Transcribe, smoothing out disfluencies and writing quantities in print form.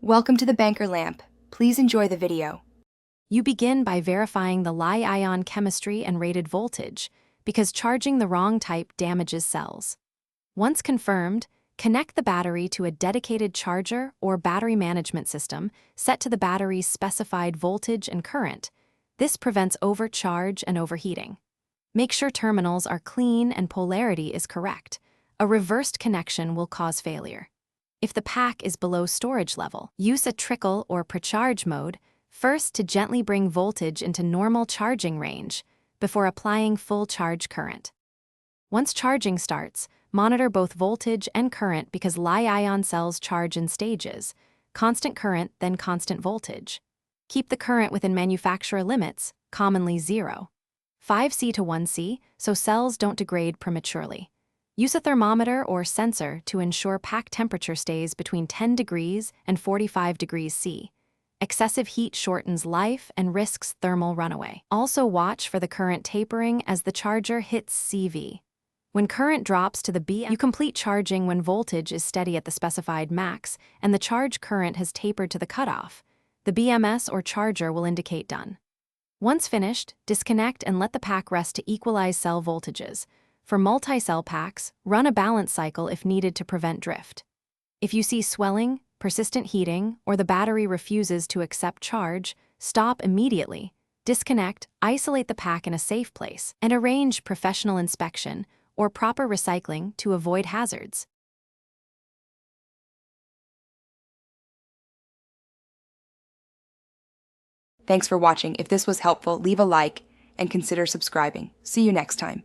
Welcome to the Banker Lamp. Please enjoy the video. You begin by verifying the Li-ion chemistry and rated voltage, because charging the wrong type damages cells. Once confirmed, connect the battery to a dedicated charger or battery management system set to the battery's specified voltage and current. This prevents overcharge and overheating. Make sure terminals are clean and polarity is correct. A reversed connection will cause failure. If the pack is below storage level, use a trickle or precharge mode first to gently bring voltage into normal charging range before applying full charge current. Once charging starts, monitor both voltage and current because Li-ion cells charge in stages, constant current then constant voltage. Keep the current within manufacturer limits, commonly 0. 5C to 1C, so cells don't degrade prematurely. Use a thermometer or sensor to ensure pack temperature stays between 10 degrees and 45 degrees C. Excessive heat shortens life and risks thermal runaway. Also watch for the current tapering as the charger hits CV. When current drops to the BM, you complete charging when voltage is steady at the specified max and the charge current has tapered to the cutoff. The BMS or charger will indicate done. Once finished, disconnect and let the pack rest to equalize cell voltages. For multi-cell packs, run a balance cycle if needed to prevent drift. If you see swelling, persistent heating, or the battery refuses to accept charge, stop immediately, disconnect, isolate the pack in a safe place, and arrange professional inspection or proper recycling to avoid hazards. Thanks for watching. If this was helpful, leave a like and consider subscribing. See you next time.